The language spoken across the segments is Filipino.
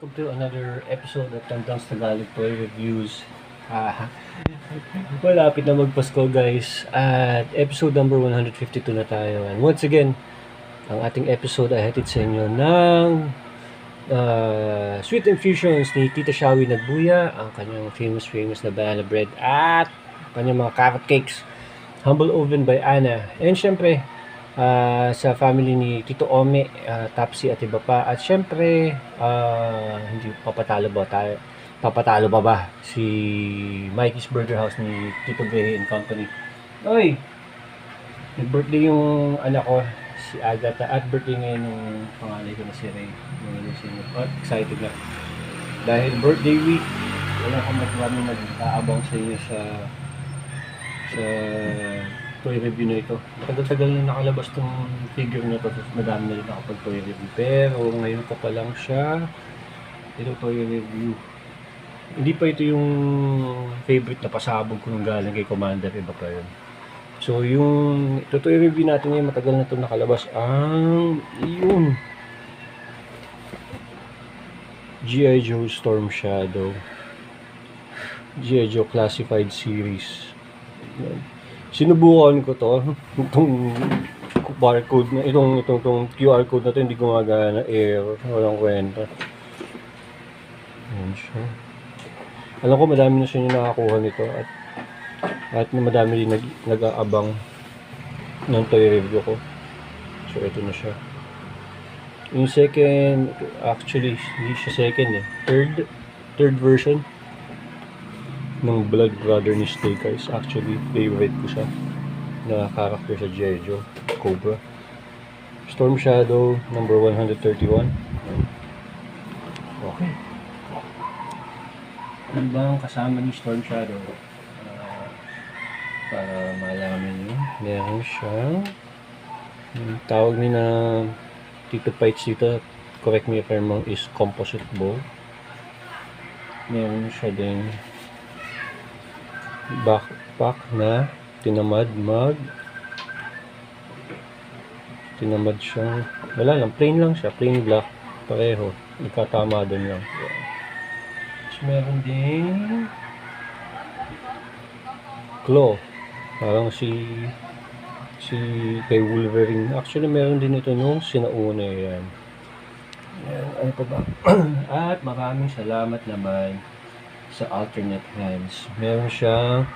welcome to another episode of Tandang's Tagalog Toy Reviews. Malapit na magpasko guys at episode number 152 na tayo. And once again, ang ating episode ay hatid sa inyo ng Sweet Infusions ni Tita Shawi Nagbuya, ang kanyang famous na banana bread at kanyang mga carrot cakes, Humble Oven by Anna. And syempre, sa family ni Tito Ome, Tapsi at iba pa. At syempre, hindi papatalo pa ba si Mikey's Burger House ni Tito Behe and Company. Oy! Nag-birthday yung anak ko, si Agatha, at birthday ngayon ng pangalay ko na si Ray. At excited na. Dahil birthday week, wala akong marami nag-aabang sa inyo sa toy review na ito. Matagal-tagal na nakalabas tong figure na ito. Madami na rin ako pag toy review. Pero ngayon ko pa lang siya toy review. Hindi pa ito yung favorite na pasabog ko nung galing kay Commander. Iba pa yun. So yung toy review natin ngayon, matagal na ito nakalabas. Yun. G.I. Joe Storm Shadow. G.I. Joe Classified Series. Yan. Sinubukan ko to, itong barcode na, itong QR code na to, hindi gumagana, error, walang kwenta. Ayan siya. Alam ko madami na siya yung nakakuha nito at madami din nag-aabang ng toy review ko. So ito na siya. Yung second, actually hindi siya second third version ng Blood Brother ni Snake Eyes. Actually, favorite ko siya na character sa G.I. Joe, Cobra. Storm Shadow, number 131. Okay. Ano ba ang kasama ni Storm Shadow? Para malaman nyo, meron siyang tawag ni na Tito Pites dito, correct me if I'm wrong, is composite bow. Meron siya din backpack na tinamad siyang wala lang, plain lang siya, plain black, pareho, nagkatama doon lang. So, meron din claw, parang si kay Wolverine. Actually meron din ito nung sinauna yan. Ano pa ba? At maraming salamat naman sa alternate hands. Meron siyang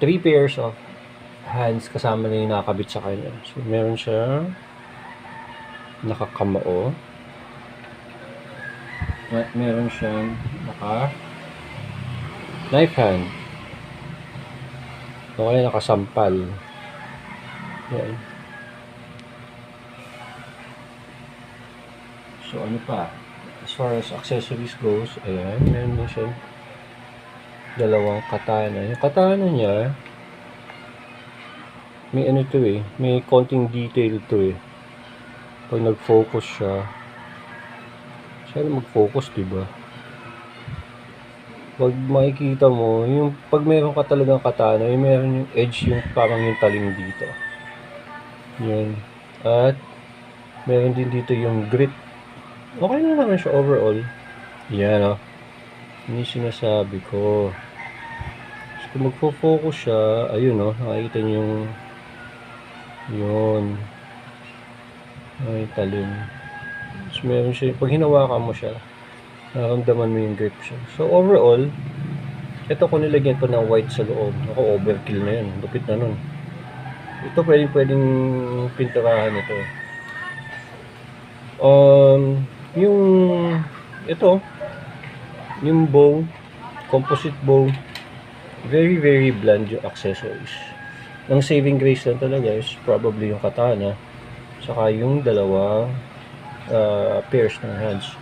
3 pairs of hands kasama na yung nakakabit sa kanya. So, meron siyang nakakamao. At meron siyang knife hand. O kaya nakasampal. Yan. So, ano pa? As far as accessories goes, ayan, meron din siya dalawang katana. Yung katana niya, may ano to may konting detail to Pag nag-focus siya, sana mag-focus, diba? Pag makikita mo, yung pag meron ka talagang katana, yung meron yung edge, yung parang yung taling dito. Yun. At meron din dito yung grit. Okay na naman siya overall. Yan, Hindi sinasabi ko. So, kung magfo-focus siya, ayun, nakikita niyo yun. Ay, talim. So, meron siya, pag hinawakan mo siya, nararamdaman mo yung grip siya. So, overall, ito ko nilagyan ko ng white sa loob. Ako, overkill na yun. Lupit na nun. Ito, pwedeng pinturahan ito. Yung bow, composite bow, very bland yung accessories. Ang saving grace lang talaga is probably yung katana, saka yung dalawang pairs ng hands.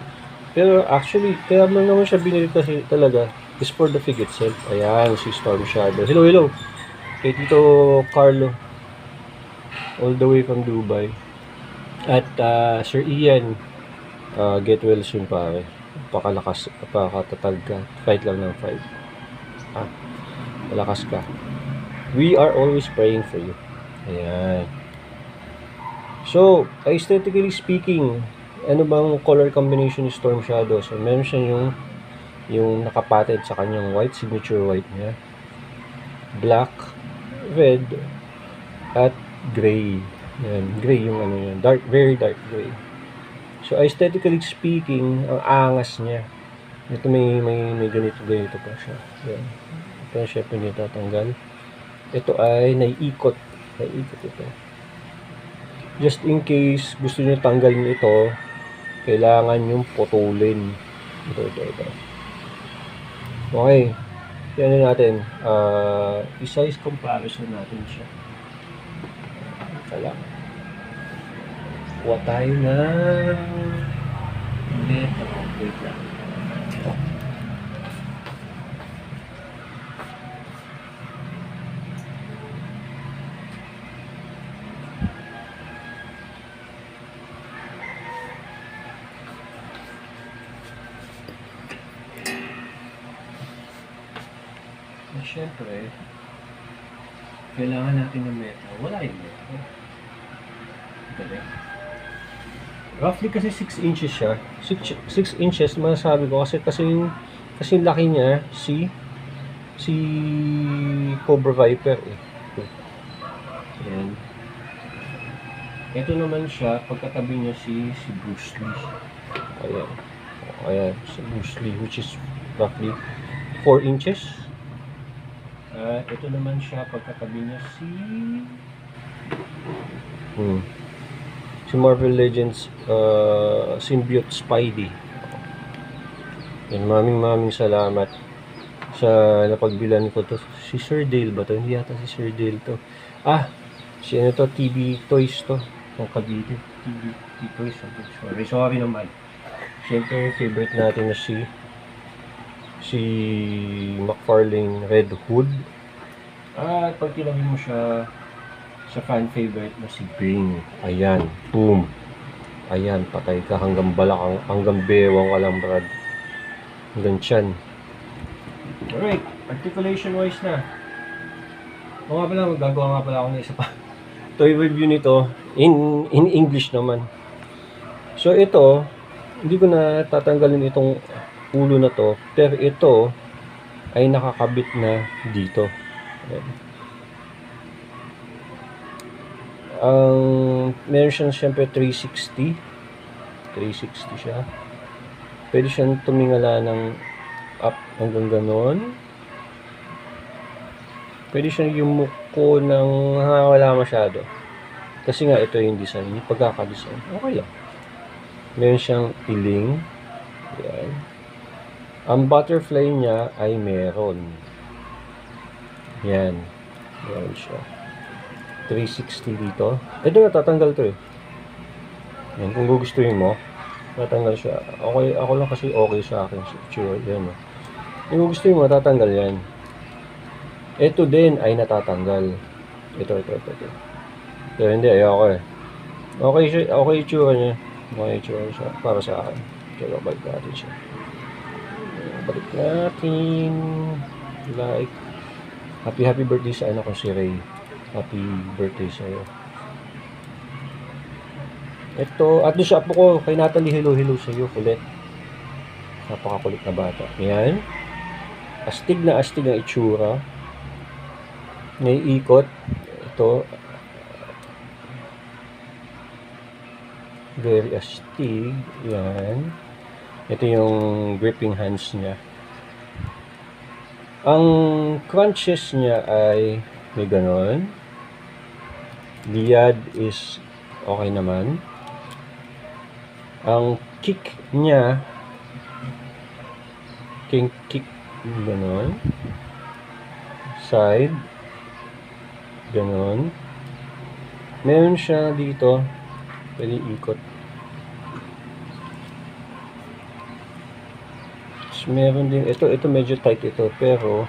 Pero actually, kaya man naman siya binili kasi talaga is for the fig itself. Ayan, si Storm Shadow. Hello! Kay Tito Carlo. All the way from Dubai. At Sir Ian, get well soon pare. Pakalakas, pakatatag ka. Fight lang ng fight. Malakas ka. We are always praying for you. Ayan. So, aesthetically speaking, ano bang color combination ni Storm Shadow? So, meron siya yung nakapatid sa kanyang white, signature white niya. Black, red, at gray. Yan, gray yung ano yan. Dark, very dark gray. So, aesthetically speaking, ang angas niya. Ito may ganito pa siya. Yan. Ito siya pinitatanggal. Ito ay naiikot. Naiikot ito. Just in case gusto niyo tanggalin ito, kailangan yung putulin. Ito. Okay. Yan natin. I-size comparison natin siya. Kailangan. Kuha tayo ng metro. Wait lang. Siyempre, kailangan natin ng metro. Wala yung metro. Galing. Roughly kasi 6 inches siya. 6 inches, masasabi ko kasi yung laki niya, si Cobra Viper eh. Yan. Ito naman siya, pagkatabi niya si Bruce Lee. Ayan, si Bruce Lee, which is roughly 4 inches. Ito naman siya, pagkatabi niya si Marvel Legends Symbiote Spidey. Yan, maming salamat sa napagbilan ko to. Si Sir Dale ba to? Hindi yata si Sir Dale to. Si ano to? TB Toys to. Ang Cavite. TB Toys. Sorry naman. Siyempre, favorite natin na si McFarlane Red Hood. At pag tinabi mo siya sa fan favorite na si Bing, ayan, boom, ayan, patay ka hanggang balak, hanggang bewang ka lang, brad, hanggang tiyan. Alright, articulation wise na. Magagawa nga pala ako ng isa pa toy review nito in English naman. So ito, hindi ko na tatanggalin itong ulo na to, pero ito ay nakakabit na dito. Meron siyang siyempre 360 siya. Pwede siyang tumingala ng up hanggang ganon. Pwede siyang yumuko ng wala masyado. Kasi nga ito yung design, yung pagkakadesign. Okay lang. Meron siyang iling. Yan. Ang butterfly niya ay meron. Yan. Meron siya. 360 dito. Ito natatanggal to eh. Yan. Kung gugustuhin mo, tatanggal siya. Okay, ako lang kasi okay sa akin. Sure. Yan. Kung gugustuhin mo, tatanggal yan. Ito din ay natatanggal. Ito. Pero hindi, ayoko eh. Okay itsura niya. Okay itsura siya. Para sa akin. Kaya balik natin siya. Balik natin. Like. Happy birthday sa anak ko si Ray. Happy birthday sa'yo. Ito, at doon sa apo ko, kay Natalie, hello sa'yo, kulit. Napakakulit na bata. Yan. Astig na itsura. Naiikot. Ito. Very astig. Yan. Ito yung gripping hands niya. Ang crunches niya ay may ganon. Liad is okay naman. Ang kick niya, kick ganon. Side ganon. Meron siya dito, pwede ikot. Meron din ito medyo tight ito, pero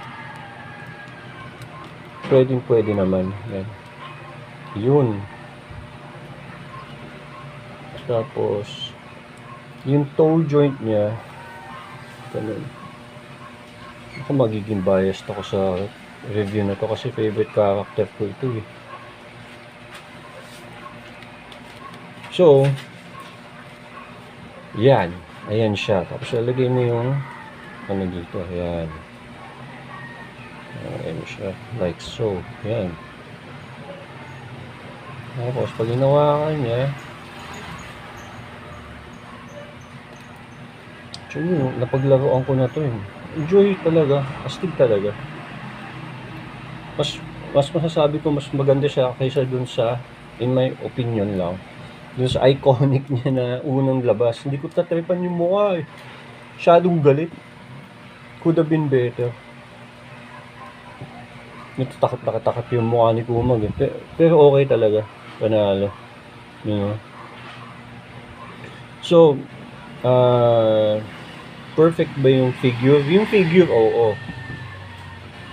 pwede naman yan. Yun. Tapos yung toe joint niya ganun. Ako magiging biased ako sa review na to kasi favorite character ko ito eh. So Yan. Ayan siya. Tapos lalagay mo yung ano dito. Ayan. Ayan siya. Like so. Ayan. Tapos pag hinawakan niya, actually, napaglaruan ko na to eh. Enjoy talaga. Astig talaga. Mas masasabi ko mas maganda siya kaysa dun sa, in my opinion lang, dun sa iconic niya na unang labas. Hindi ko tatripan yung mukha eh. Masyadong galit. Could have been better. Natatakot yung mukha ni Kumag eh. Pero okay talaga. Panalo. You know? So, perfect ba yung figure? Yung figure, oo.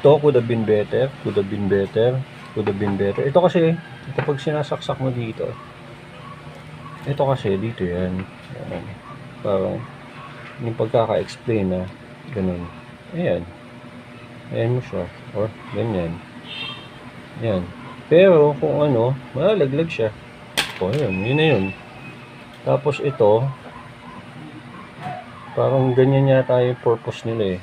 To could have been better. Could have been better. Could have been better. Ito kasi, kapag sinasaksak mo dito, ito kasi, dito yan. Parang, yung pagkaka-explain na, ganun. Ayan. Ayan mo siya. Or, ganyan. Ayan. Pero, kung ano, malalaglag siya. O, yun. Yun na yun. Tapos ito, parang ganyan yata yung purpose nila eh.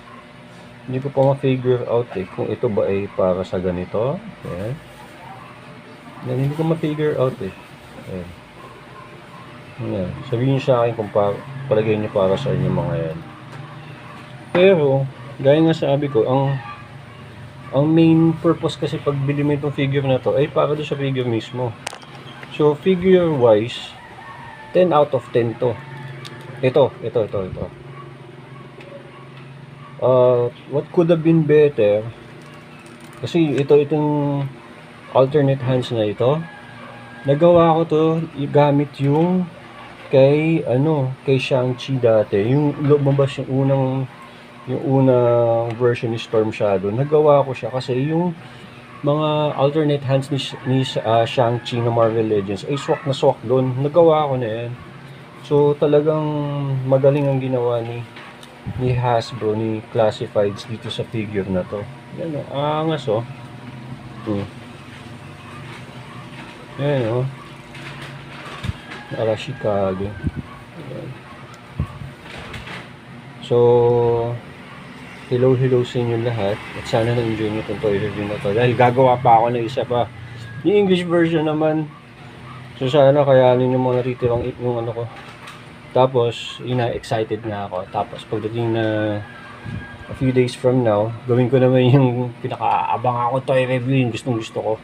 Hindi ko pa ma-figure out eh, kung ito ba ay para sa ganito. Ayan. Hindi ko ma-figure out eh. Ayan. Ayan. Sabihin niyo sa akin kung palagay niyo para sa inyo mga yan. Pero, gaya nga sabi ko, ang main purpose kasi pagbili mo itong figure na to ay para doon sa figure mismo. So, figure wise, 10 out of 10 to. Ito. What could have been better, kasi itong alternate hands na ito, nagawa ko to gamit yung kay Shang-Chi dati, yung lumabas yung unang version ni Storm Shadow. Nagawa ko siya kasi yung mga alternate hands ni Shang-Chi na Marvel Legends ay swak na swak doon. Nagawa ko na yan. So talagang magaling ang ginawa ni Hasbro, ni Classifieds dito sa figure na to. Yan o, angas o. Yan o. Arashikage. Yan. So, hello sa inyo lahat. At sana na-enjoy nyo itong toy review na to. Dahil gagawa pa ako ng isa pa. Yung English version naman. So, sana kayanin yung mga natitirang yung ano ko. Tapos, excited nga ako. Tapos, pagdating na a few days from now, gawin ko naman yung pinaka-abang ako toy review, yung gustong-gusto ko.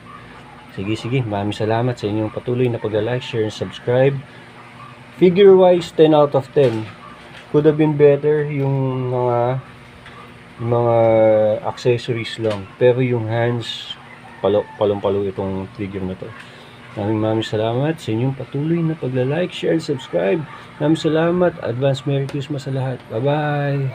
Sige. Maraming salamat sa inyong patuloy na pag-like, share, and subscribe. Figure-wise, 10 out of 10. Could have been better yung mga accessories lang. Pero yung hands, palong-palo itong figure na to. Maraming salamat sa inyong patuloy na pagla-like, share, and subscribe. Maraming salamat. Advance Merry Christmas sa lahat. Bye-bye!